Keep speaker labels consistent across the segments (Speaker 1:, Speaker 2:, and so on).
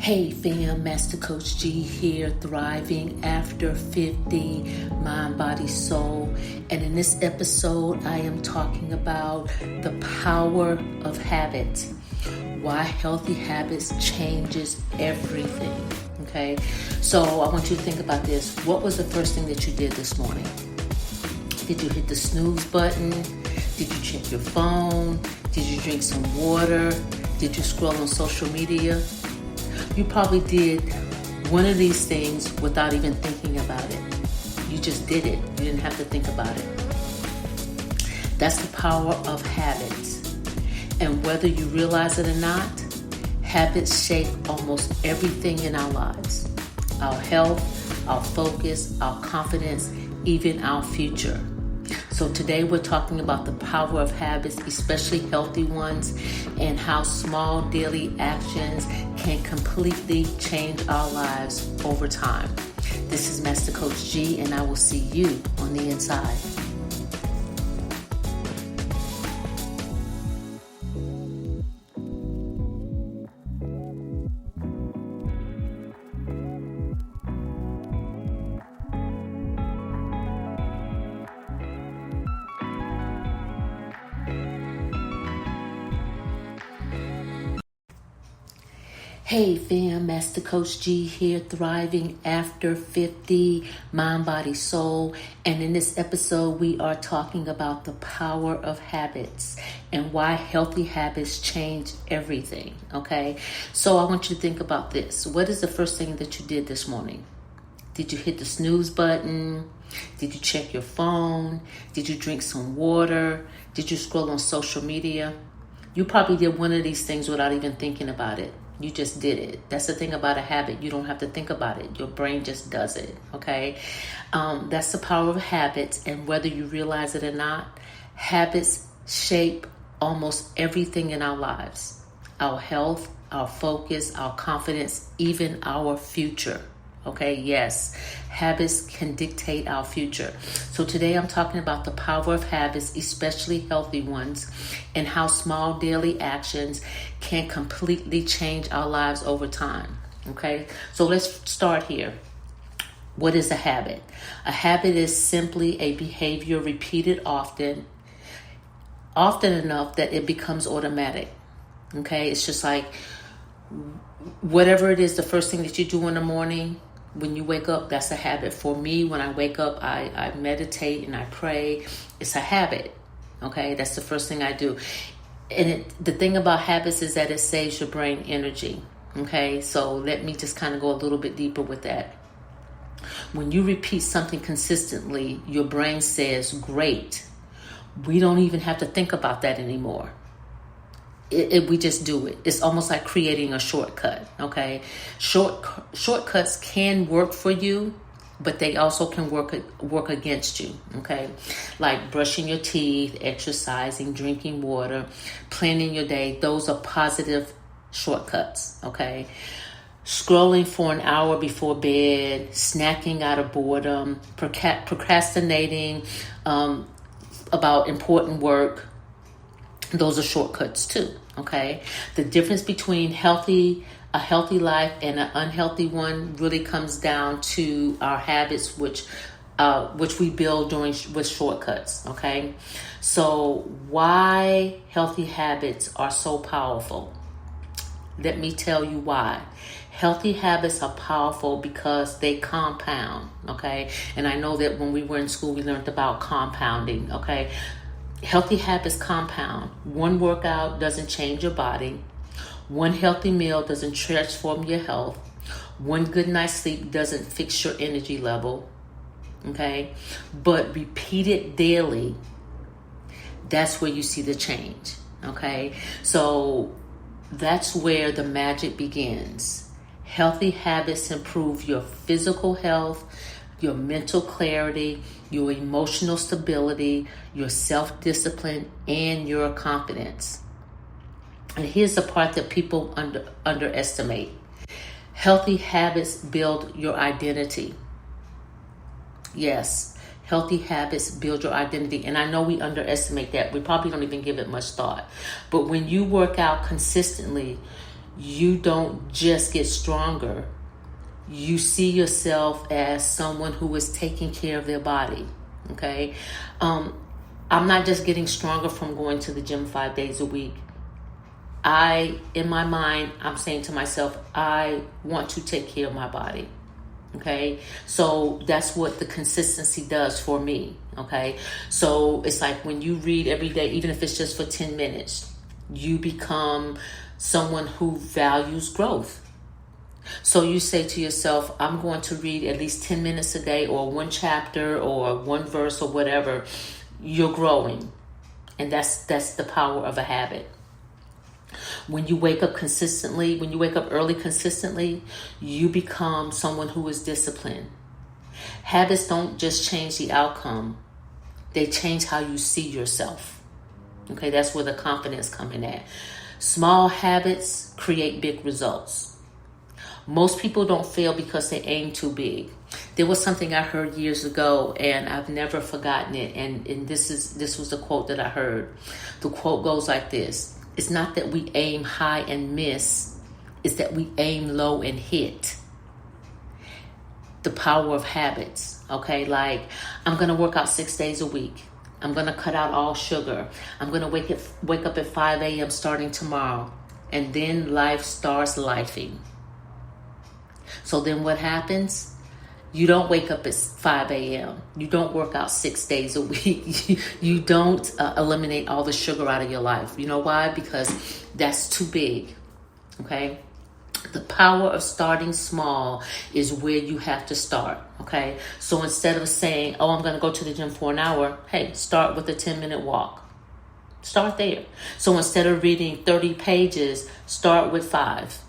Speaker 1: Hey fam, Master Coach G here, thriving after 50, mind, body, soul. And in this episode, I am talking about the power of habit. Why healthy habits changes everything. Okay, so I want you to think about this. What was the first thing that you did this morning? Did you hit the snooze button? Did you check your phone? Did you drink some water? Did you scroll on social media? You probably did one of these things without even thinking about it. You just did it. You didn't have to think about it. That's the power of habits. And whether you realize it or not, habits shape almost everything in our lives. Our health, our focus, our confidence, even our future. So today we're talking about the power of habits, especially healthy ones, and how small daily actions can completely change our lives over time. This is Master Coach G, and I will see you on the inside. Hey fam, Master Coach G here, thriving after 50, mind, body, soul. And in this episode, we are talking about the power of habits and why healthy habits change everything, okay? So I want you to think about this. What is the first thing that you did this morning? Did you hit the snooze button? Did you check your phone? Did you drink some water? Did you scroll on social media? You probably did one of these things without even thinking about it. You just did it. That's the thing about a habit. You don't have to think about it. Your brain just does it, okay? That's the power of habits. And whether you realize it or not, habits shape almost everything in our lives. Our health, our focus, our confidence, even our future. Okay, yes, habits can dictate our future. So today I'm talking about the power of habits, especially healthy ones, and how small daily actions can completely change our lives over time. Okay, so let's start here. What is a habit? A habit is simply a behavior repeated often enough that it becomes automatic. Okay, it's just like whatever it is, the first thing that you do in the morning, when you wake up, that's a habit. For me, when I wake up, I meditate and I pray. It's a habit, okay? That's the first thing I do. And the thing about habits is that it saves your brain energy, okay? So let me just kind of go a little bit deeper with that. When you repeat something consistently, your brain says, great. We don't even have to think about that anymore. We just do it. It's almost like creating a shortcut, okay? Shortcuts can work for you, but they also can work against you, okay? Like brushing your teeth, exercising, drinking water, planning your day. Those are positive shortcuts, okay? Scrolling for an hour before bed, snacking out of boredom, procrastinating about important work. Those are shortcuts too, okay? The difference between a healthy life and an unhealthy one really comes down to our habits, which we build with shortcuts, okay? So why healthy habits are so powerful? Let me tell you why. Healthy habits are powerful because they compound, okay? And I know that when we were in school, we learned about compounding, okay? Healthy habits compound. One workout doesn't change your body. One healthy meal doesn't transform your health. One good night's sleep doesn't fix your energy level. Okay? But repeated daily, that's where you see the change. Okay? So that's where the magic begins. Healthy habits improve your physical health, your mental clarity, your emotional stability, your self-discipline, and your confidence. And here's the part that people underestimate. Healthy habits build your identity. Yes, healthy habits build your identity. And I know we underestimate that. We probably don't even give it much thought. But when you work out consistently, you don't just get stronger. You see yourself as someone who is taking care of their body. Okay. I'm not just getting stronger from going to the gym 5 days a week. In my mind, I'm saying to myself, I want to take care of my body. Okay. So that's what the consistency does for me. Okay. So it's like when you read every day, even if it's just for 10 minutes, you become someone who values growth. So you say to yourself, I'm going to read at least 10 minutes a day, or one chapter or one verse or whatever. You're growing. And that's the power of a habit. When you wake up consistently, when you wake up early consistently, you become someone who is disciplined. Habits don't just change the outcome. They change how you see yourself. Okay, that's where the confidence comes in at. Small habits create big results. Most people don't fail because they aim too big. There was something I heard years ago, and I've never forgotten it. And this was the quote that I heard. The quote goes like this: it's not that we aim high and miss, it's that we aim low and hit. The power of habits. Okay, like I'm gonna work out 6 days a week. I'm gonna cut out all sugar. I'm gonna wake up at 5 a.m. starting tomorrow, and then life starts lifing. So then what happens? You don't wake up at 5 a.m. You don't work out 6 days a week. You don't eliminate all the sugar out of your life. You know why? Because that's too big. Okay? The power of starting small is where you have to start. Okay? So instead of saying, oh, I'm going to go to the gym for an hour, hey, start with a 10-minute walk. Start there. So instead of reading 30 pages, start with 5.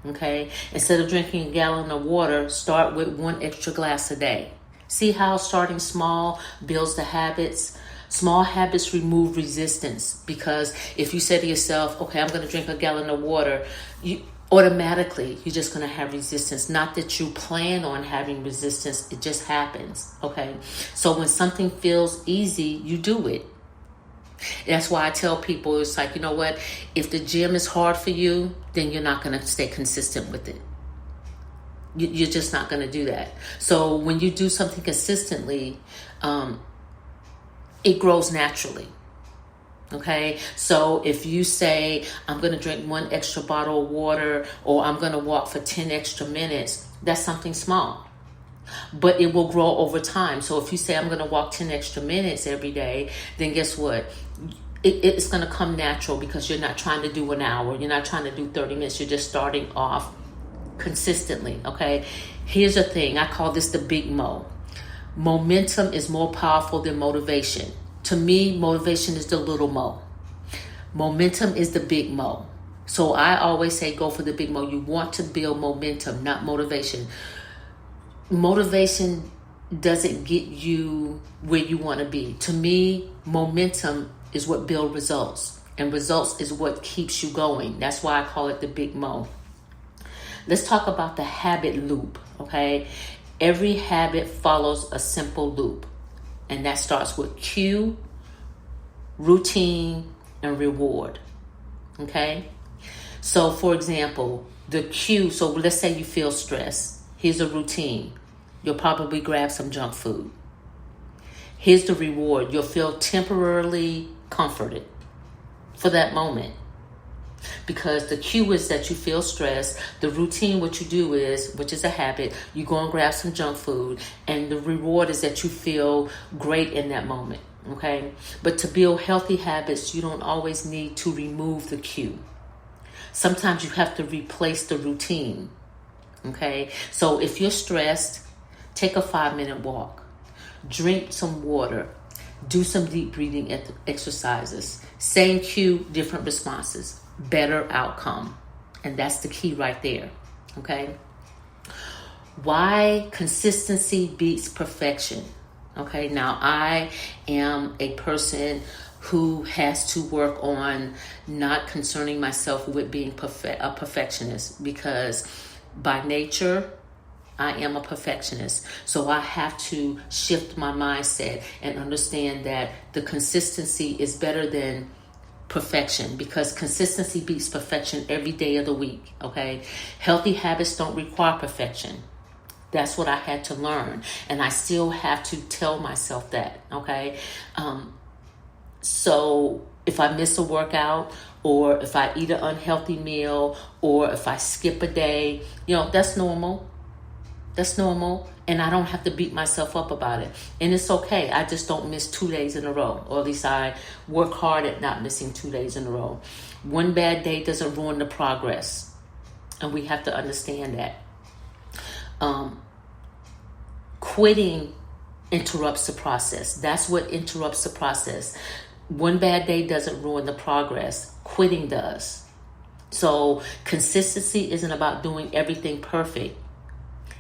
Speaker 1: Okay, instead of drinking a gallon of water, start with 1 extra glass a day. See how starting small builds the habits? Small habits remove resistance, because if you say to yourself, okay, I'm going to drink a gallon of water, you're just going to have resistance. Not that you plan on having resistance, it just happens. Okay, so when something feels easy, you do it. That's why I tell people, it's like, you know what? If the gym is hard for you, then you're not going to stay consistent with it. You're just not going to do that. So when you do something consistently, it grows naturally. Okay? So if you say, I'm going to drink 1 extra bottle of water, or I'm going to walk for 10 extra minutes, that's something small. But it will grow over time. So if you say, I'm going to walk 10 extra minutes every day, then guess what? It's going to come natural, because you're not trying to do an hour. You're not trying to do 30 minutes. You're just starting off consistently. Okay. Here's the thing. I call this the big mo. Momentum is more powerful than motivation. To me, motivation is the little mo. Momentum is the big mo. So I always say, go for the big mo. You want to build momentum, not motivation. Motivation doesn't get you where you want to be. To me, momentum is what builds results, and results is what keeps you going. That's why I call it the big mo. Let's talk about the habit loop. Okay, every habit follows a simple loop, and that starts with cue, routine, and reward. Okay, so for example, the cue. So let's say you feel stressed. Here's a routine. You'll probably grab some junk food. Here's the reward. You'll feel temporarily comforted for that moment, because the cue is that you feel stressed. The routine, what you do is, which is a habit, you go and grab some junk food, and the reward is that you feel great in that moment. Okay? But to build healthy habits, you don't always need to remove the cue. Sometimes you have to replace the routine. Okay? So if you're stressed, take a 5-minute walk. Drink some water. Do some deep breathing exercises. Same cue, different responses. Better outcome. And that's the key right there. Okay? Why consistency beats perfection. Okay, now I am a person who has to work on not concerning myself with being a perfectionist, because by nature, I am a perfectionist. So I have to shift my mindset and understand that the consistency is better than perfection, because consistency beats perfection every day of the week, okay? Healthy habits don't require perfection. That's what I had to learn, and I still have to tell myself that, okay? So if I miss a workout, or if I eat an unhealthy meal, or if I skip a day, that's normal. That's normal, and I don't have to beat myself up about it. And it's okay. I just don't miss 2 days in a row, or at least I work hard at not missing 2 days in a row. One bad day doesn't ruin the progress, and we have to understand that. Quitting interrupts the process. That's what interrupts the process. One bad day doesn't ruin the progress. Quitting does. So consistency isn't about doing everything perfect.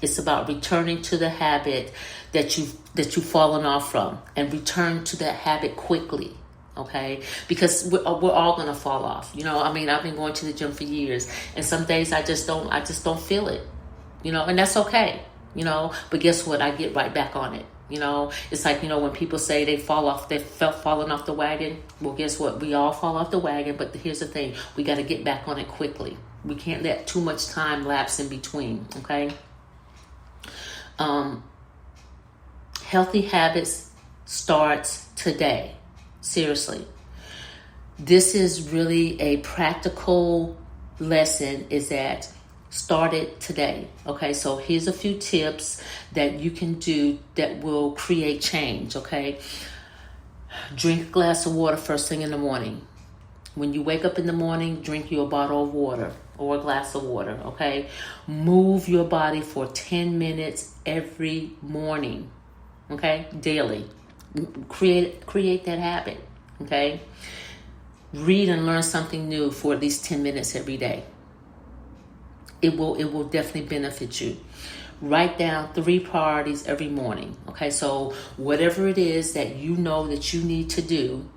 Speaker 1: It's about returning to the habit that you've fallen off from, and return to that habit quickly. Okay, because we're all gonna fall off. I've been going to the gym for years, and some days I just don't feel it. And that's okay. But guess what? I get right back on it. It's like, when people say they falling off the wagon. Well, guess what? We all fall off the wagon, but here's the thing. We got to get back on it quickly. We can't let too much time lapse in between, okay? Healthy habits starts today. Seriously. This is really a practical lesson, is that start it today. Okay, so here's a few tips that you can do that will create change, okay? Drink a glass of water first thing in the morning. When you wake up in the morning, drink you a bottle of water or a glass of water, okay? Move your body for 10 minutes every morning, okay? Daily. Create that habit, okay? Read and learn something new for at least 10 minutes every day. It will definitely benefit you. Write down 3 priorities every morning. Okay, so whatever it is that you know that you need to do,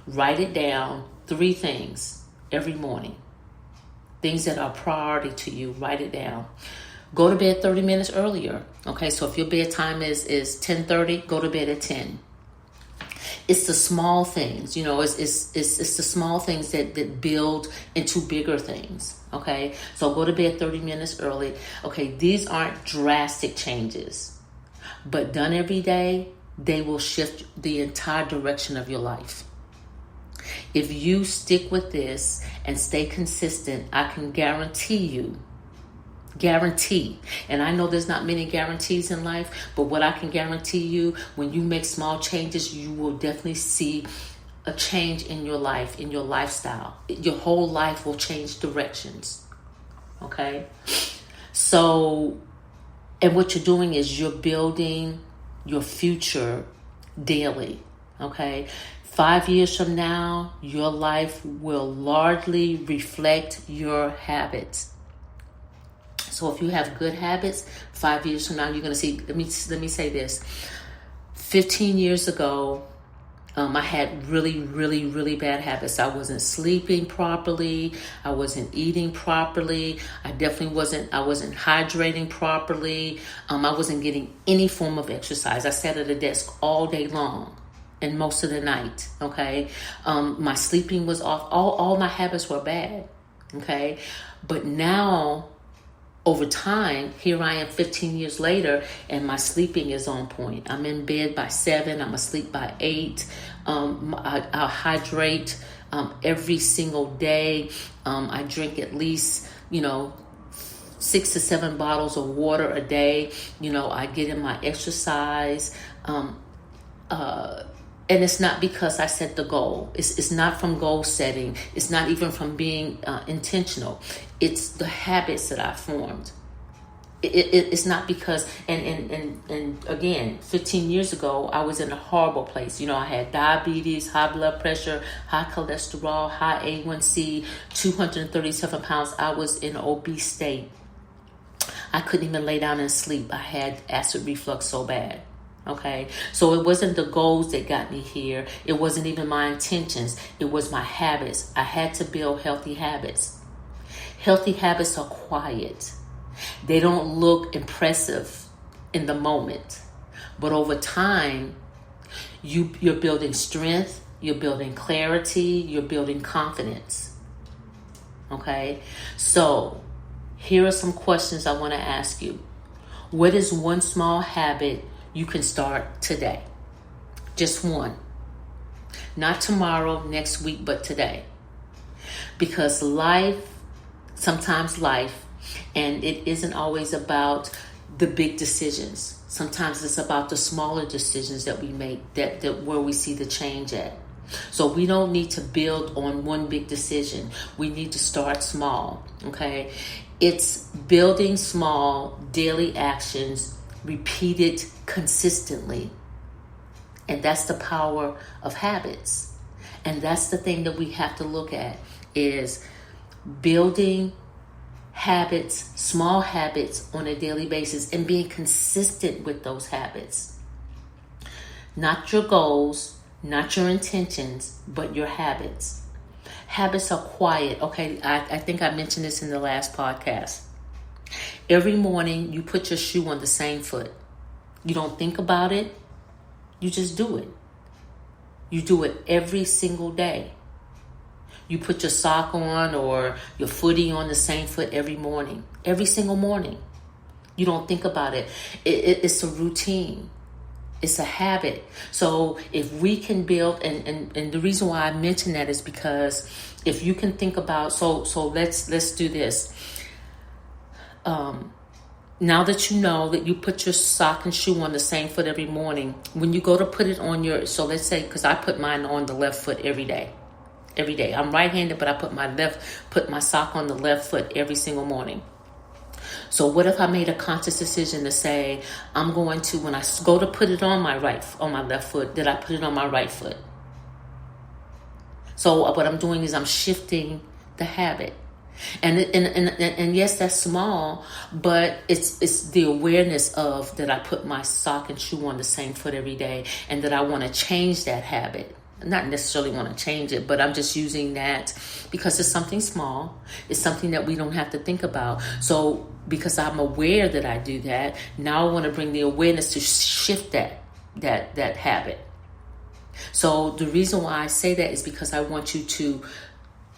Speaker 1: write it down. 3 things every morning. Things that are priority to you, write it down. Go to bed 30 minutes earlier. Okay, so if your bedtime is 10:30, go to bed at 10. It's the small things, it's the small things that build into bigger things, okay? So go to bed 30 minutes early. Okay, these aren't drastic changes, but done every day, they will shift the entire direction of your life. If you stick with this and stay consistent, I can guarantee, and I know there's not many guarantees in life, but what I can guarantee you, when you make small changes, you will definitely see a change in your life, in your lifestyle. Your whole life will change directions, okay? So, and what you're doing is you're building your future daily, okay? 5 years from now, your life will largely reflect your habits. So if you have good habits, 5 years from now, you're going to see, let me say this. 15 years ago, I had really, really, really bad habits. I wasn't sleeping properly. I wasn't eating properly. I wasn't hydrating properly. I wasn't getting any form of exercise. I sat at a desk all day long and most of the night, okay? My sleeping was off. All my habits were bad, okay? But now, over time, here I am 15 years later, and my sleeping is on point. I'm in bed by 7. I'm asleep by 8. I hydrate every single day. I drink at least, 6 to 7 bottles of water a day. I get in my exercise. And it's not because I set the goal. It's not from goal setting. It's not even from being intentional. It's the habits that I formed. It's not because, and again, 15 years ago, I was in a horrible place. I had diabetes, high blood pressure, high cholesterol, high A1C, 237 pounds. I was in an obese state. I couldn't even lay down and sleep. I had acid reflux so bad. Okay, so it wasn't the goals that got me here. It wasn't even my intentions. It was my habits. I had to build healthy habits. Healthy habits are quiet. They don't look impressive in the moment. But over time, you're building strength, you're building clarity, you're building confidence. Okay? So, here are some questions I want to ask you. What is one small habit you can start today? Just one. Not tomorrow, next week, but today. Because sometimes life, and it isn't always about the big decisions. Sometimes it's about the smaller decisions that we make, that where we see the change at. So we don't need to build on one big decision. We need to start small, okay? It's building small daily actions repeated consistently. And that's the power of habits. And that's the thing that we have to look at, is building habits, small habits on a daily basis, and being consistent with those habits. Not your goals, not your intentions, but your habits. Habits are quiet. Okay, I think I mentioned this in the last podcast. Every morning you put your shoe on the same foot. You don't think about it. You just do it. You do it every single day. You put your sock on or your footie on the same foot every morning. Every single morning. You don't think about it. It's a routine. It's a habit. So if we can build, and the reason why I mention that is because if you can think about, so let's do this. Now that you know that you put your sock and shoe on the same foot every morning, when you go to put it on so let's say, because I put mine on the left foot every day. Every day. I'm right-handed, but I put my sock on the left foot every single morning. So what if I made a conscious decision to say, I'm going to, when I go to put it on my left foot, that I put it on my right foot. So what I'm doing is I'm shifting the habit. And yes, that's small, but it's the awareness of that I put my sock and shoe on the same foot every day, and that I want to change that habit. Not necessarily want to change it, but I'm just using that because it's something small. It's something that we don't have to think about. So because I'm aware that I do that, now I want to bring the awareness to shift that habit. So the reason why I say that is because I want you to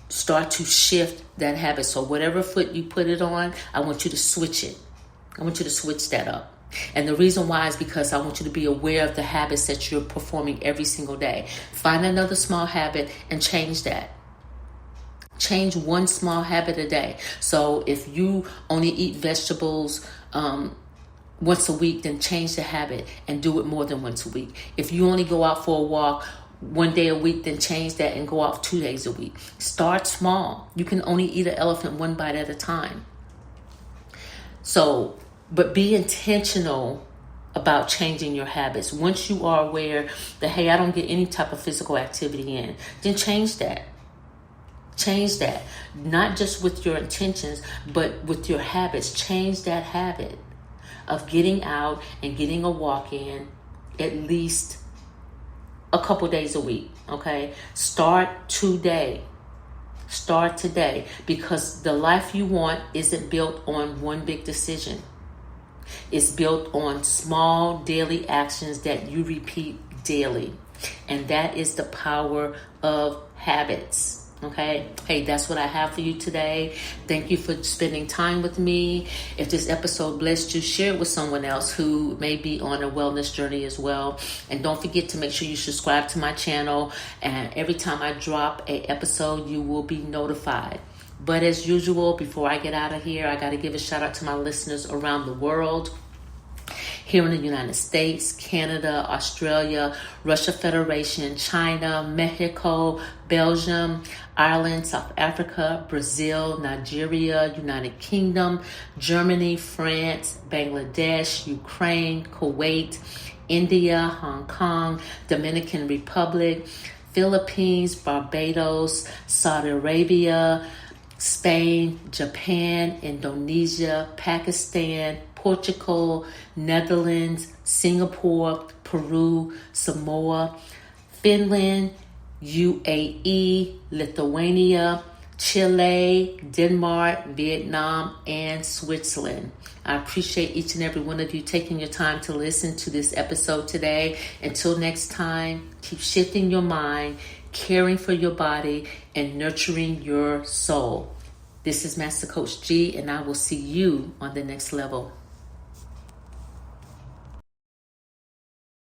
Speaker 1: start to shift that habit. So whatever foot you put it on, I want you to switch it. I want you to switch that up. And the reason why is because I want you to be aware of the habits that you're performing every single day. Find another small habit and change that. Change one small habit a day. So if you only eat vegetables once a week, then change the habit and do it more than once a week. If you only go out for a walk one day a week, then change that and go out 2 days a week. Start small. You can only eat an elephant one bite at a time. So, but be intentional about changing your habits. Once you are aware that, hey, I don't get any type of physical activity in, then change that. Change that. Not just with your intentions, but with your habits. Change that habit of getting out and getting a walk in at least a couple days a week, okay? Start today. Start today, because the life you want isn't built on one big decision. It's built on small daily actions that you repeat daily. And that is the power of habits. Okay. Hey, that's what I have for you today. Thank you for spending time with me. If this episode blessed you, share it with someone else who may be on a wellness journey as well. And don't forget to make sure you subscribe to my channel. And every time I drop an episode, you will be notified. But as usual, before I get out of here, I got to give a shout out to my listeners around the world. Here in the United States, Canada, Australia, Russia Federation, China, Mexico, Belgium, Ireland, South Africa, Brazil, Nigeria, United Kingdom, Germany, France, Bangladesh, Ukraine, Kuwait, India, Hong Kong, Dominican Republic, Philippines, Barbados, Saudi Arabia, Spain, Japan, Indonesia, Pakistan, Portugal, Netherlands, Singapore, Peru, Samoa, Finland, UAE, Lithuania, Chile, Denmark, Vietnam, and Switzerland. I appreciate each and every one of you taking your time to listen to this episode today. Until next time, keep shifting your mind, caring for your body, and nurturing your soul. This is Master Coach G, and I will see you on the next level.